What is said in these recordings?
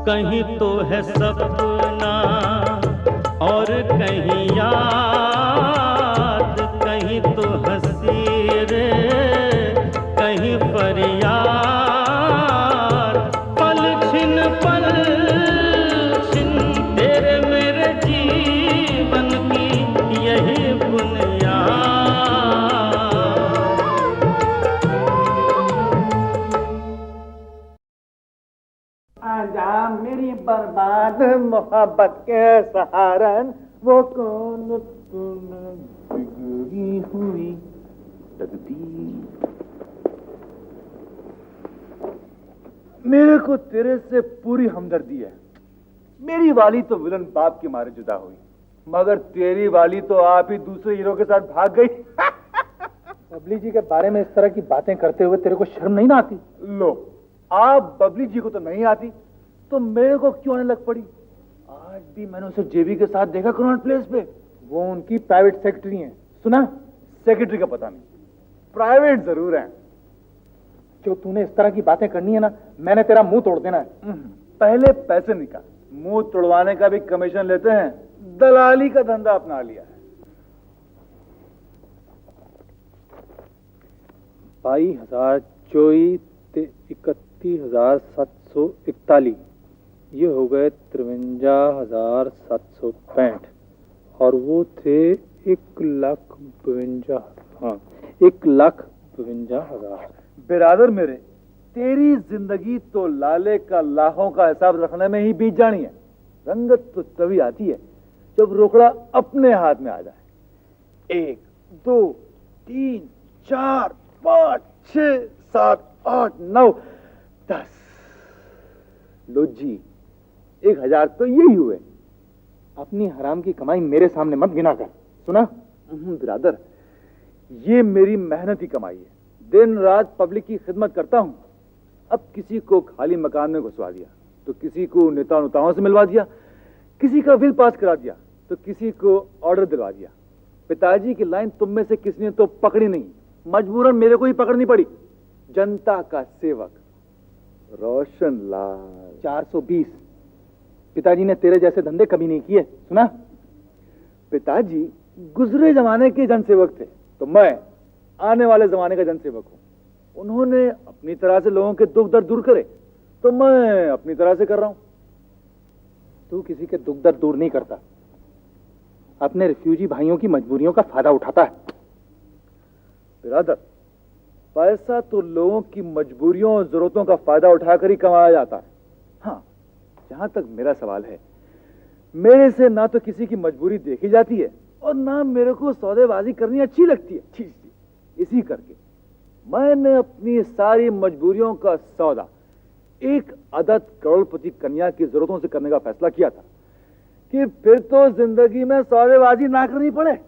कहीं तो है सपना और कहीं याद, कहीं तो हंसी रे कहीं फरियाद। पल छिन तेरे मेरे जीवन की यही आजा मेरी बर्बाद मोहब्बत के सहारन, वो कौन बिगड़ी हुई तकदीर। मेरे को तेरे से पूरी हमदर्दी है। मेरी वाली तो विलन बाप के मारे जुदा हुई, मगर तेरी वाली तो आप ही दूसरे हीरो के साथ भाग गई। बबली जी के बारे में इस तरह की बातें करते हुए तेरे को शर्म नहीं ना आती? लो, आप बबली जी को तो नहीं आती तो मेरे को क्यों आने लग पड़ी? आज भी मैंने उसे जेबी के साथ देखा कनॉट प्लेस पे। वो उनकी प्राइवेट सेक्रेटरी हैं। सुना? सेक्रेटरी का पता नहीं, प्राइवेट जरूर है। जो तूने इस तरह की बातें करनी है ना, मैंने तेरा मुंह तोड़ देना है। पहले पैसे निकाल, मुंह तोड़वाने का भी कमीशन लेते हैं। दलाली का धंधा अपना लिया है। 22,024,31,741, ये हो गए 53,765, और वो थे 1,52,000। हाँ, 1,52,000। बिरादर मेरे, तेरी जिंदगी तो लाले का लाखों का हिसाब रखने में ही बीत जानी है। रंगत तो तभी आती है जब रोकड़ा अपने हाथ में आ जाए। 1, 2, 3, 4, 5, 6, 7, 8, 9, 10। लो जी, 1,000 तो यही हुए। अपनी हराम की कमाई मेरे सामने मत गिना कर। सुना? बिरादर, ये मेरी मेहनत की कमाई है। दिन रात पब्लिक की खिदमत करता हूं। अब किसी को खाली मकान में घुसवा दिया, तो किसी को नेताओं से मिलवा दिया, किसी का बिल पास करा दिया, तो किसी को ऑर्डर दिलवा दिया। पिताजी की लाइन तुम में से किसी ने तो पकड़ी नहीं, मजबूरन मेरे को ही पकड़नी पड़ी। जनता का सेवक रोशन लाल। 420। पिताजी ने तेरे जैसे धंधे कभी नहीं किए। सुना? पिताजी गुजरे जमाने के जनसेवक थे, तो मैं आने वाले जमाने का जनसेवक हूं। उन्होंने अपनी तरह से लोगों के दुख दर्द दूर करे, तो मैं अपनी तरह से कर रहा हूं। तू किसी के दुख दर्द दूर नहीं करता, अपने रिफ्यूजी भाइयों की मजबूरियों का फायदा उठाता है। बिरादर, पैसा तो लोगों की मजबूरियों और जरूरतों का फायदा उठाकर ही कमाया जाता है। हाँ, जहां तक मेरा सवाल है, मेरे से ना तो किसी की मजबूरी देखी जाती है और ना मेरे को सौदेबाजी करनी अच्छी लगती है। इसी करके मैंने अपनी सारी मजबूरियों का सौदा एक अदद करोड़पति कन्या की जरूरतों से करने का फैसला किया था कि फिर तो जिंदगी में सौदेबाजी ना करनी पड़े।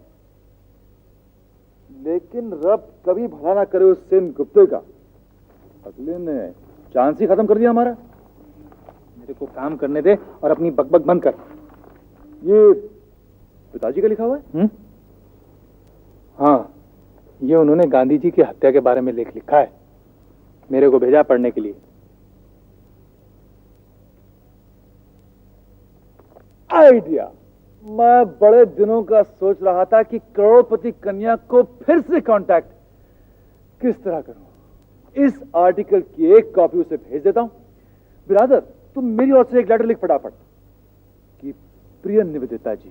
लेकिन रब कभी भला ना करे उस सेन गुप्ते का, अगले ने चांस ही खत्म कर दिया हमारा। मेरे को काम करने दे और अपनी बकबक बंद कर। ये पिताजी का लिखा हुआ है? हाँ, ये उन्होंने गांधी जी की हत्या के बारे में लेख लिखा है, मेरे को भेजा पढ़ने के लिए। आइडिया। मैं बड़े दिनों का सोच रहा था कि करोड़पति कन्या को फिर से कांटेक्ट किस तरह करूं। इस आर्टिकल की एक कॉपी उसे भेज देता हूं। बिरादर, तुम मेरी ओर से एक लेटर लिख फटाफट कि प्रिय निवेदिता जी।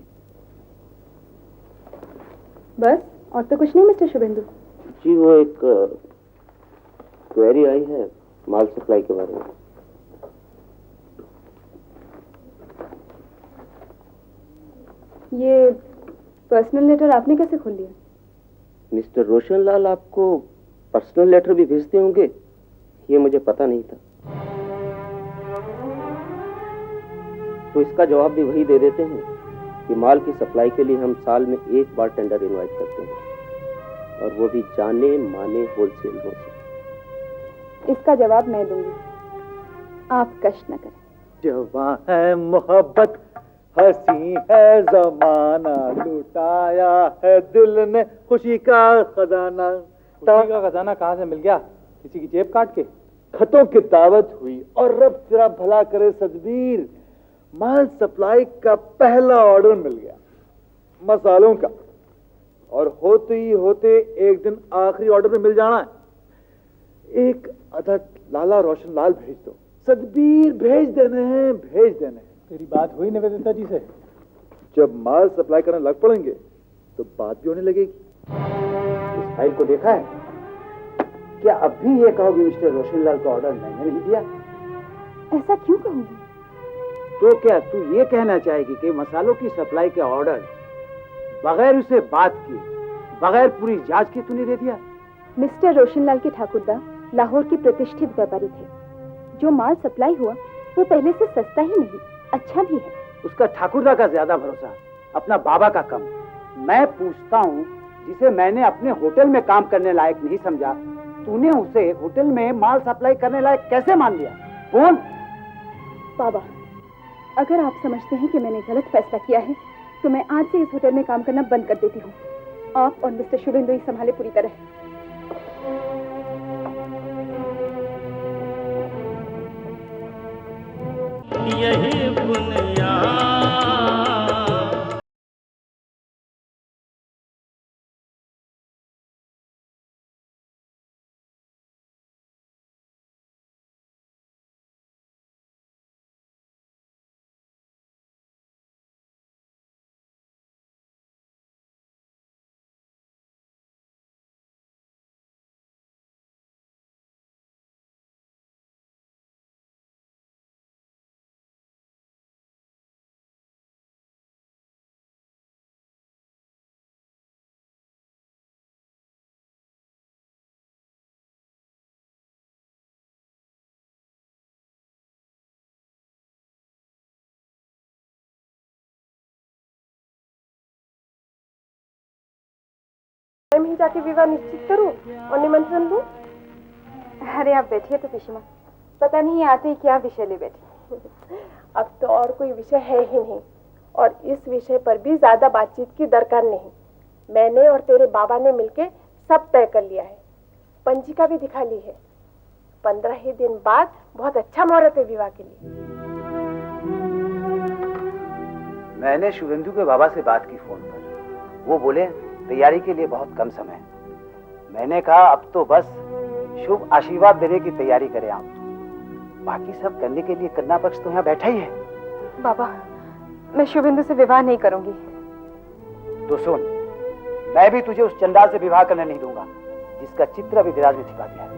बस, और तो कुछ नहीं मिस्टर शुभेंदु? जी, वो एक क्वेरी आई है माल सप्लाई के बारे में। ये पर्सनल लेटर आपने कैसे खोल लिया? मिस्टर रोशन लाल आपको पर्सनल लेटर भी भेजते होंगे, ये मुझे पता नहीं था। तो इसका जवाब भी वही दे देते हैं कि माल की सप्लाई के लिए हम साल में एक बार टेंडर इनवाइट करते हैं, और वो भी जाने माने होलसेलरों से। इसका जवाब मैं दूंगी, आप कष्ट न करें। जवां है मोहब्बत, हंसी है जमाना, लुटाया है दिल ने खुशी का खजाना। खुशी का खजाना कहाँ से मिल गया? किसी की जेब काट के? खतों की दावत हुई और रब तेरा भला करे सतबीर, माल सप्लाई का पहला ऑर्डर मिल गया मसालों का। और होते ही होते एक दिन आखिरी ऑर्डर में मिल जाना है। एक अदद लाला रोशन लाल भेज दो सतबीर, भेज देने हैं, भेज देने हैं। तेरी बात हुई निवेदिता जी से? जब माल सप्लाई करने लग पड़ेंगे तो बात भी होने लगेगी। इस फाइल को देखा है? क्या अब भी ये कहोगे मिस्टर रोशनलाल का ऑर्डर मैंने नहीं दिया? ऐसा क्यों कहूंगी? तो क्या तू ये कहना चाहेगी कि मसालों की सप्लाई के ऑर्डर बगैर उसे बात किए, बगैर पूरी जांच के तूने दे दिया? मिस्टर रोशनलाल के ठाकुरदा लाहौर के प्रतिष्ठित व्यापारी थे। जो माल सप्लाई हुआ वो पहले से सस्ता ही नहीं, अच्छा भी है। उसका ठाकुरदा का ज्यादा भरोसा, अपना बाबा का कम। मैं पूछता हूँ, जिसे मैंने अपने होटल में काम करने लायक नहीं समझा, तूने उसे होटल में माल सप्लाई करने लायक कैसे मान लिया? बोल। बाबा, अगर आप समझते हैं कि मैंने गलत फैसला किया है तो मैं आज से इस होटल में काम करना बंद कर देती हूँ। आप और मिस्टर शुभेंदु ही संभाले पूरी तरह। यही बुनियाद मैं ही जाके विवाह निश्चित करूं और निमंत्रण दूं? अरे आप बैठिए तो पिछमा, पता नहीं आते ही क्या विषय ले बैठी। अब तो और कोई विषय है ही नहीं, और इस विषय पर भी ज्यादा बातचीत की दरकार नहीं। मैंने और तेरे बाबा ने मिलके सब तय कर लिया है, पंजिका भी दिखा ली है। 15 ही दिन बाद बहुत अच्छा मुहूर्त है विवाह के लिए। मैंने शुभेंदु के बाबा से बात की फोन पर। वो बोले तैयारी के लिए बहुत कम समय है। मैंने कहा अब तो बस शुभ आशीर्वाद देने की तैयारी करें आप, बाकी सब करने के लिए कन्या पक्ष तो यहाँ बैठा ही है। बाबा, मैं शुभेंदु से विवाह नहीं करूंगी। तो सुन, मैं भी तुझे उस चंडाल से विवाह करने नहीं दूंगा जिसका चित्र अभी दिराज में छिपा गया है।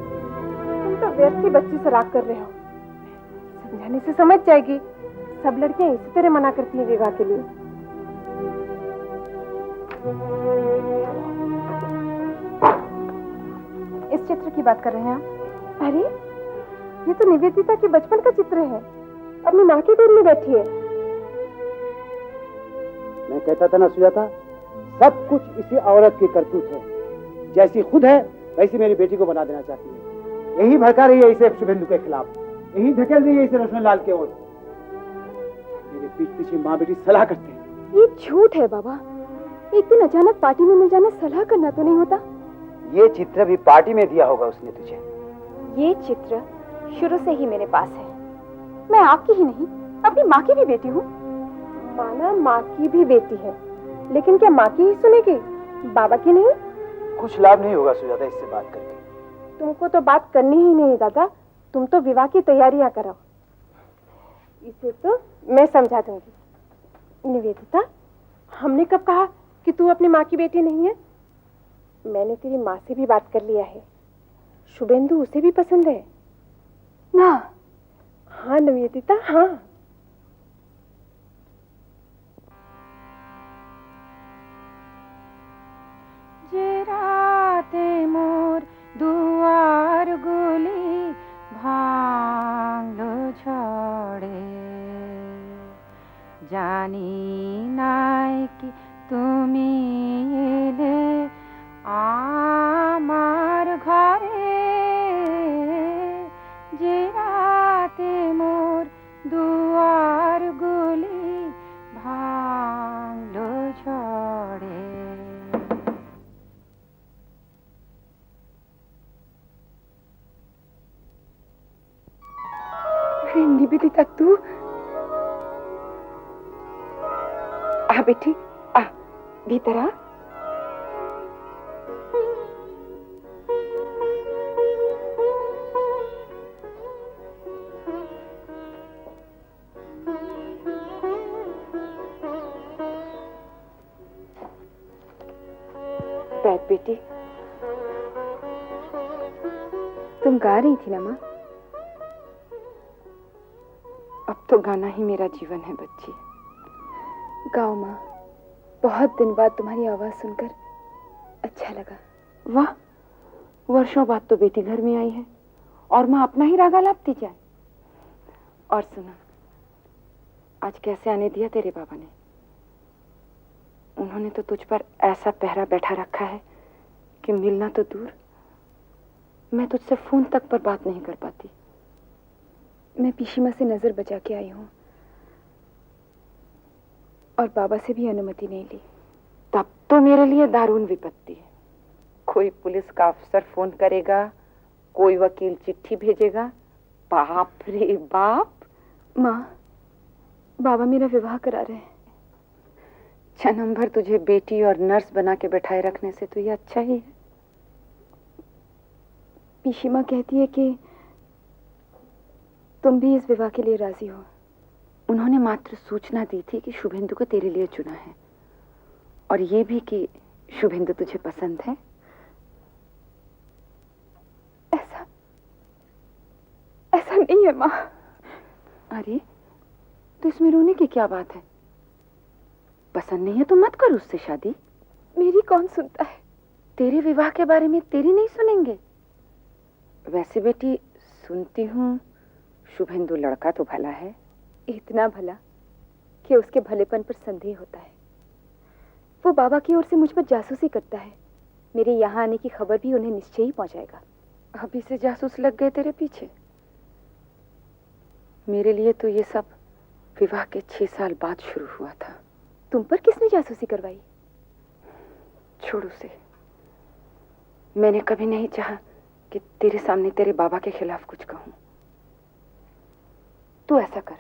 तुम तो व्यर्थ ही बच्ची से राग कर रहे हो। समझाने से समझ जाएगी। सब लड़कियां इसी तरह मना करती हैं विवाह के लिए। इस चित्र की बात कर रहे हैं आप? अरे, ये तो निवेदिता के बचपन का चित्र है। अपनी माँ की गोद में बैठी है। मैं कहता था ना सुजाता, सब कुछ इसी औरत की करतूत है। जैसी खुद है वैसी मेरी बेटी को बना देना चाहती है। यही भड़का रही है इसे शुभेंदु के खिलाफ, यही धकेल रही है इसे रोशनलाल की ओर। मेरे पीठ पीछे माँ बेटी सलाह करते हैं। ये झूठ है बाबा। एक दिन अचानक पार्टी में मिल जाना सलाह करना तो नहीं होता। ये चित्र भी पार्टी में दिया होगा उसने तुझे। ये चित्र शुरू से ही मेरे पास है। मैं आपकी ही नहीं, अपनी माँ की भी बेटी हूँ। माना माँ की भी बेटी है, लेकिन क्या माँ की ही सुनेगी, बाबा की नहीं? कुछ लाभ नहीं होगा सुजाता इससे बात करके। तुमको तो बात करनी ही नहीं दादा। तुम तो विवाह की तैयारियां करो। इसे तो मैं समझा दूंगी। निवेदिता, हमने कब कहा कि तू अपनी माँ की बेटी नहीं है? मैंने तेरी माँ से भी बात कर लिया है। शुभेंदु उसे भी पसंद है ना? हाँ निवेदिता, हाँ। राते मोर दुआर गोली भांग लो छोड़े, जानी नाय कि তুমি এলে আমার ঘরে, যে রাতে মোর দুয়ার গুলি ভাঙলো ঝড়ে। बेटी आ, भीतर आ। बैठ बेटी। तुम गा रही थी ना माँ? अब तो गाना ही मेरा जीवन है बच्ची। गाओ माँ, बहुत दिन बाद तुम्हारी आवाज सुनकर अच्छा लगा। वाह, वर्षों बाद तो बेटी घर में आई है और माँ अपना ही राग आलापती जाए। और सुना, आज कैसे आने दिया तेरे बाबा ने? उन्होंने तो तुझ पर ऐसा पहरा बैठा रखा है कि मिलना तो दूर, मैं तुझसे फोन तक पर बात नहीं कर पाती। मैं पीशीमा से नजर बचा के आई हूँ और बाबा से भी अनुमति नहीं ली। तब तो मेरे लिए दारुण विपत्ति है। कोई पुलिस का अफसर फोन करेगा, कोई वकील चिट्ठी भेजेगा। बाप रे बाप। माँ, बाबा मेरा विवाह करा रहे हैं। जन्म भर तुझे बेटी और नर्स बना के बैठाए रखने से तो ये अच्छा ही है। पीशीमा कहती है कि तुम भी इस विवाह के लिए राजी हो। उन्होंने मात्र सूचना दी थी कि शुभेंदु को तेरे लिए चुना है, और ये भी कि शुभेंदु तुझे पसंद है। ऐसा नहीं है माँ। अरे, तो इसमें रोने की क्या बात है? पसंद नहीं है तो मत कर उससे शादी। मेरी कौन सुनता है? तेरे विवाह के बारे में तेरी नहीं सुनेंगे। वैसे बेटी, सुनती हूँ शुभेंदु लड़का तो भला है। इतना भला कि उसके भलेपन पर संदेह होता है। वो बाबा की ओर से मुझ पर जासूसी करता है। मेरे यहाँ आने की खबर भी उन्हें निश्चय ही पहुंचाएगा। अभी से जासूस लग गए तेरे पीछे? मेरे लिए तो ये सब विवाह के 6 साल बाद शुरू हुआ था। तुम पर किसने जासूसी करवाई? छोड़ उसे। मैंने कभी नहीं चाहा कि तेरे सामने तेरे बाबा के खिलाफ कुछ कहूं। तू ऐसा कर,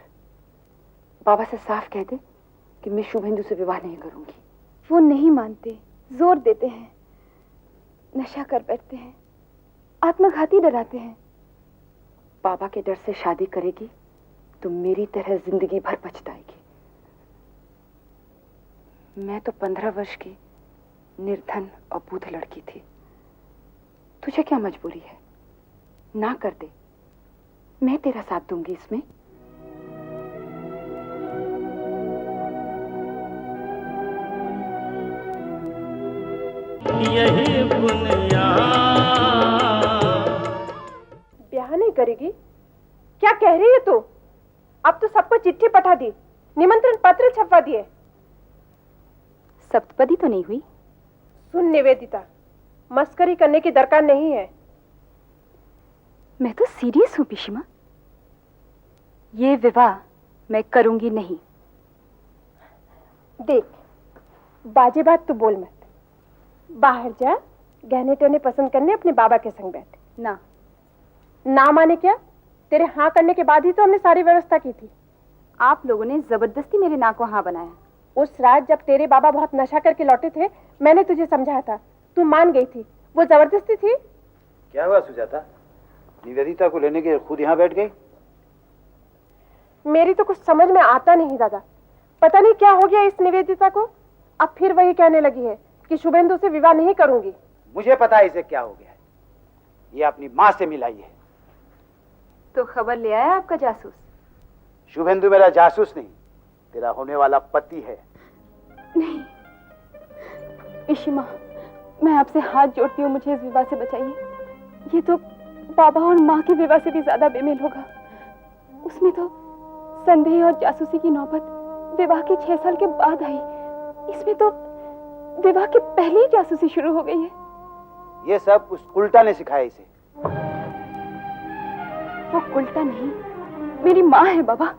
बाबा से साफ कह दे कि मैं शुभेंदु से विवाह नहीं करूंगी। वो नहीं मानते, जोर देते हैं, नशा कर बैठते हैं, आत्मघाती डराते हैं। बाबा के डर से शादी करेगी तो मेरी तरह जिंदगी भर पछताएगी। मैं तो 15 वर्ष की निर्धन और बूढ़ लड़की थी। तुझे क्या मजबूरी है? ना कर दे, मैं तेरा साथ दूंगी इसमें। यही बुनियाद। ब्याह नहीं करेगी? क्या कह रही है तू? अब तो सबको चिट्ठी पठा दी, निमंत्रण पत्र छपवा दिए। सप्तपदी तो नहीं हुई? सुन निवेदिता, मस्करी करने की दरकार नहीं है। मैं तो सीरियस हूं पीशीमा। ये विवाह मैं करूंगी नहीं। देख, बाजे बात तो बोल मत। बाहर जा, गहने टहने पसंद करने अपने बाबा के संग बैठ। ना माने क्या? तेरे हाँ करने के बाद ही तो हमने सारी व्यवस्था की थी। आप लोगों ने जबरदस्ती मेरे नाक को हाँ बनाया। उस रात जब तेरे बाबा बहुत नशा करके लौटे थे, मैंने तुझे समझाया था, तू मान गई थी। वो जबरदस्ती थी। क्या हुआ सुजाता? निवेदिता को लेने के खुद यहाँ बैठ गई? मेरी तो कुछ समझ में आता नहीं दादा। पता नहीं क्या हो गया इस निवेदिता को। अब फिर वही कहने लगी है कि शुभेंदु से विवाह नहीं करूंगी। मुझे पता है इसे क्या हो गया है। ये अपनी माँ से मिलाई है। तो खबर ले आया आपका जासूस? शुभेंदु मेरा जासूस नहीं, तेरा होने वाला पति है। नहीं पीशीमा, मैं आपसे हाथ जोड़ती हूँ, मुझे इस विवाह से बचाइए। ये तो बाबा और माँ के विवाह से भी ज्यादा बेमेल होगा। उसमें तो संदेह और जासूसी की नौबत विवाह के 6 साल के बाद आई। इसमें तो विवाह के पहले ही जासूसी शुरू हो गई है। ये सब उस उल्टा ने सिखाया इसे। वो उल्टा नहीं, मेरी माँ है बाबा।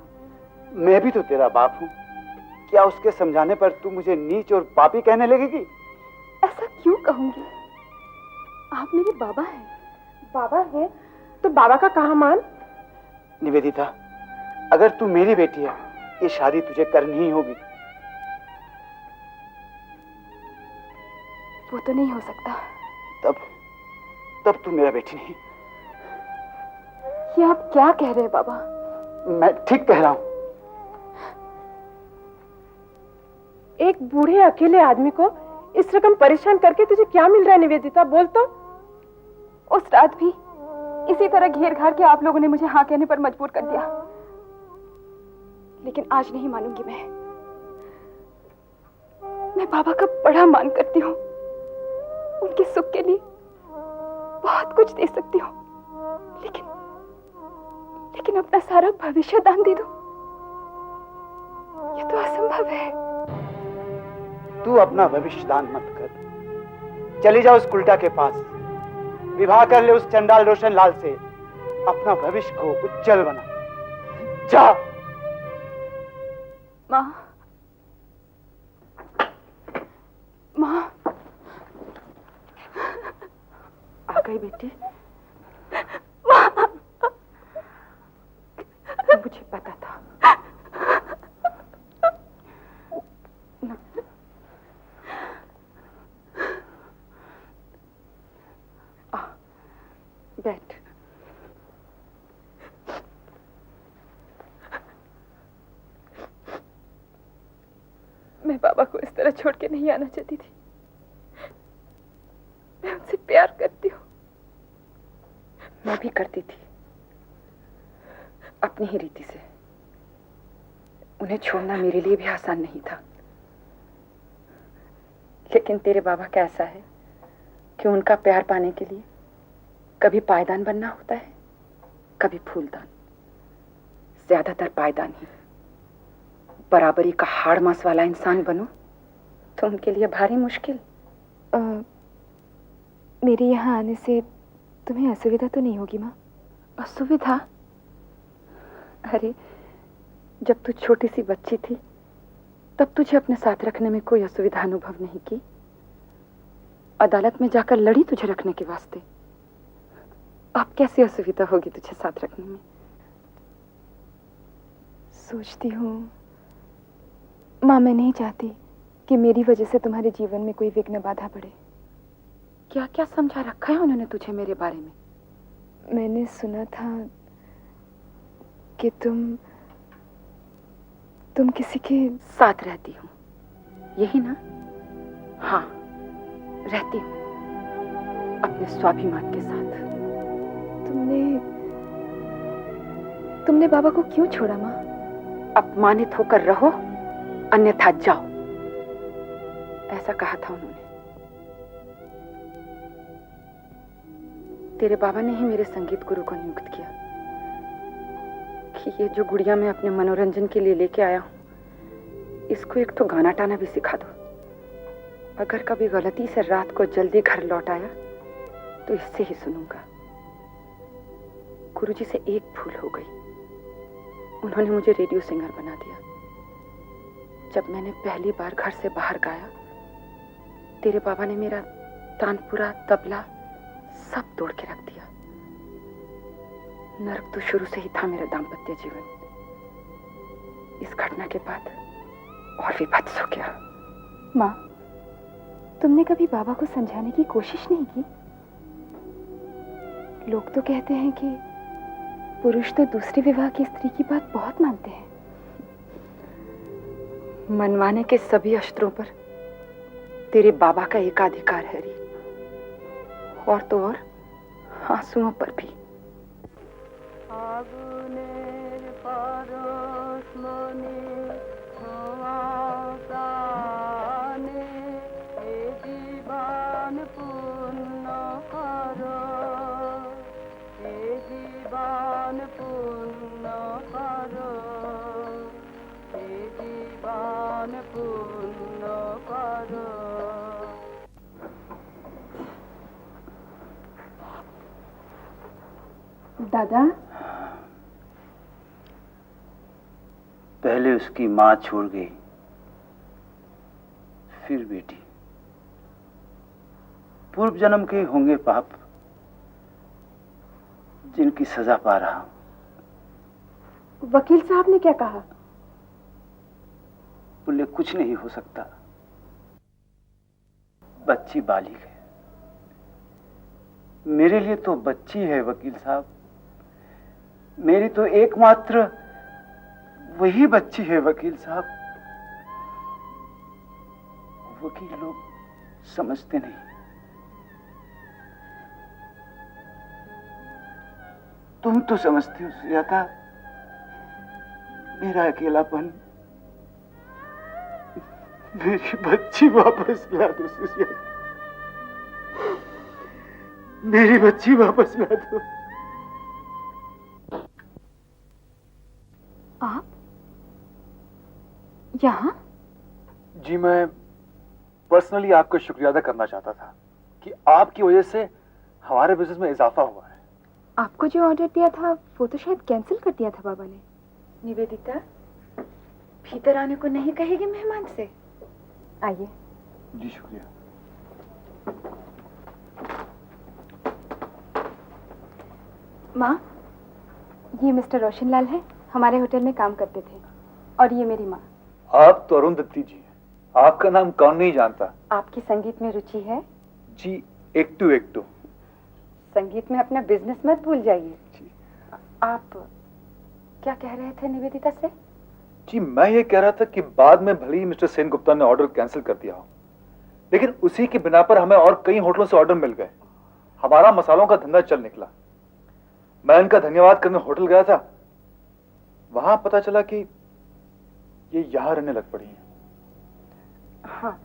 मैं भी तो तेरा बाप हूँ। क्या उसके समझाने पर तू मुझे नीच और पापी कहने लगेगी? ऐसा क्यों कहूंगी? आप मेरे बाबा हैं। बाबा है तो बाबा का कहा मान। निवेदिता, अगर तू मेरी बेटी है, ये शादी तुझे करनी ही होगी। वो तो नहीं हो सकता। तब तू मेरा बेटी नहीं। ये आप क्या कह रहे हैं बाबा? मैं ठीक कह रहा हूं। एक बूढ़े अकेले आदमी को इस रकम परेशान करके तुझे क्या मिल रहा है निवेदिता, बोल तो। उस रात भी इसी तरह घेर घार के आप लोगों ने मुझे हाँ कहने पर मजबूर कर दिया, लेकिन आज नहीं मानूंगी मैं बाबा का बड़ा मान करती हूँ। उनके सुख के लिए बहुत कुछ दे सकती हूँ, लेकिन अपना सारा भविष्य दान दे दूं, ये तो असंभव है। तू अपना भविष्य दान मत कर। चली जा उस कुल्टा के पास, विवाह कर ले उस चंडाल रोशन लाल से, अपना भविष्य को उज्जवल बना। जा। माँ आ गई बेटी। मुझे पता था। बैठ। मैं बाबा को इस तरह छोड़ के नहीं आना चाहती थी। मैं उनसे प्यार करती हूँ। मैं भी करती थी, अपनी ही रीति से। उन्हें छोड़ना मेरे लिए भी आसान नहीं था, लेकिन तेरे बाबा का ऐसा है कि उनका प्यार पाने के लिए कभी पायदान बनना होता है, कभी फूलदान। ज्यादातर पायदान ही। बराबरी का हाड़ मांस वाला इंसान बनो तो उनके लिए भारी मुश्किल। मेरे यहाँ आने से तुम्हें असुविधा तो नहीं होगी माँ? असुविधा? अरे, जब तू छोटी सी बच्ची थी तब तुझे अपने साथ रखने में कोई असुविधा अनुभव नहीं की। अदालत में जाकर लड़ी तुझे रखने के वास्ते। अब कैसी असुविधा होगी तुझे साथ रखने में? सोचती हूँ माँ, मैं नहीं चाहती कि मेरी वजह से तुम्हारे जीवन में कोई विघ्न बाधा पड़े। क्या क्या समझा रखा है उन्होंने तुझे मेरे बारे में? मैंने सुना था कि तुम किसी के साथ रहती हो, यही ना? हाँ, रहती हूँ, अपने स्वाभिमान के साथ। तुमने बाबा को क्यों छोड़ा माँ? अपमानित होकर रहो, अन्यथा जाओ, ऐसा कहा था उन्होंने। तेरे बाबा ने ही मेरे संगीत गुरु को नियुक्त किया कि ये जो गुड़िया मैं अपने मनोरंजन के लिए लेके आया हूं, इसको एक तो गाना टाना भी सिखा दो। अगर कभी गलती से रात को जल्दी घर लौट आया तो इससे ही सुनूंगा। गुरुजी से एक भूल हो गई, उन्होंने मुझे रेडियो सिंगर बना दिया। जब मैंने पहली बार घर से बाहर गाया, तेरे बाबा ने मेरा तानपुरा, तबला सब तोड़ के रख दिया। नर्क तो शुरू से ही था मेरा दाम्पत्य जीवन। इस घटना के बाद और विभत्स हो गया। माँ, तुमने कभी बाबा को समझाने की कोशिश नहीं की? लोग तो कहते हैं कि पुरुष तो दूसरे विवाह की स्त्री की बात बहुत मानते हैं। मनवाने के सभी अस्त्रों पर तेरे बाबा का एकाधिकार है री, और तो और आंसुओं पर भी। दादा, पहले उसकी मां छोड़ गई, फिर बेटी। पूर्व जन्म के होंगे पाप जिनकी सजा पा रहा हूं। वकील साहब ने क्या कहा? बोले कुछ नहीं हो सकता, बच्ची बालिग है। मेरे लिए तो बच्ची है वकील साहब, मेरी तो एकमात्र वही बच्ची है वकील साहब। वकील लोग समझते नहीं। तुम तो समझती हो सुजाता, मेरा अकेलापन। मेरी बच्ची वापस ला दो सुजाता, मेरी बच्ची वापस ला दो। आप यहाँ? जी, मैं पर्सनली आपका शुक्रिया अदा करना चाहता था कि आपकी वजह से हमारे बिजनेस में इजाफा हुआ है। आपको जो ऑर्डर दिया था वो तो शायद कैंसिल कर दिया था बाबा ने। निवेदिता, भीतर आने को नहीं कहेगी मेहमान से? आइए। जी शुक्रिया। माँ, ये मिस्टर रोशनलाल है, हमारे होटल में काम करते थे, और ये मेरी माँ। आप तो अरुंधति जी हैं, आपका नाम कौन नहीं जानता। आपकी संगीत में रुचि है? जी, एक टू। संगीत में अपना बिजनेस मत भूल जाइए। आप क्या कह रहे थे निवेदिता से? जी, मैं ये कह रहा था कि बाद में भले ही मिस्टर सेन गुप्ता ने ऑर्डर कैंसिल कर दिया हो, लेकिन उसी की बिना पर हमें और कई होटलों से ऑर्डर मिल गए। हमारा मसालों का धंधा चल निकला। मैं इनका धन्यवाद करने होटल गया था, वहां पता चला कि ये यहां रहने लग पड़ी हैं। हाँ,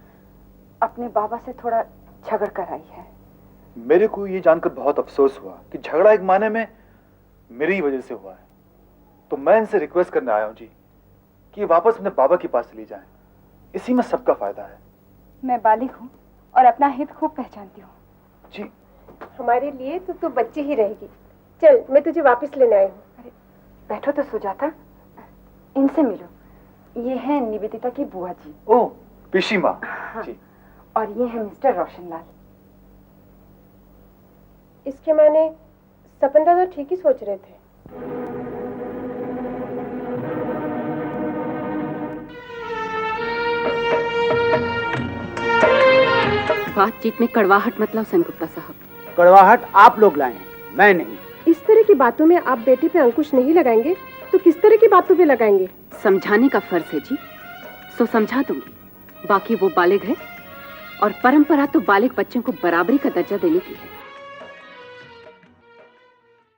अपने बाबा से थोड़ा झगड़ कर आई है। मेरे को ये जानकर बहुत अफसोस हुआ कि झगड़ा एक माने में मेरी ही वजह से हुआ है। तो मैं इनसे रिक्वेस्ट करने आया हूं जी कि वापस अपने बाबा के पास चली जाएं। इसी में सबका फायदा है। मैं बालिग हूँ और अपना हित खूब पहचानती हूँ। जी, हमारे लिए तो तू बच्ची ही रहेगी। चल, मैं तुझे वापस लेने आई हूँ। अरे बैठो तो सुजाता, इनसे मिलो। ये है निवेदिता की बुआ जी। ओ, पिशी माँ। हाँ, जी। और ये है मिस्टर रोशनलाल। इसके माने सपन दादा ठीक ही सोच रहे थे। बातचीत में कड़वाहट मतलब सेनगुप्ता साहब। कड़वाहट आप लोग लाए हैं, मैं नहीं। इस तरह की बातों में आप बेटे पे अंकुश नहीं लगाएंगे तो किस तरह की बातों पे लगाएंगे? समझाने का फर्ज है जी, सो समझा दूंगी। बाकी वो बालिग है और परंपरा तो बालिग बच्चों को बराबरी का दर्जा देने की है।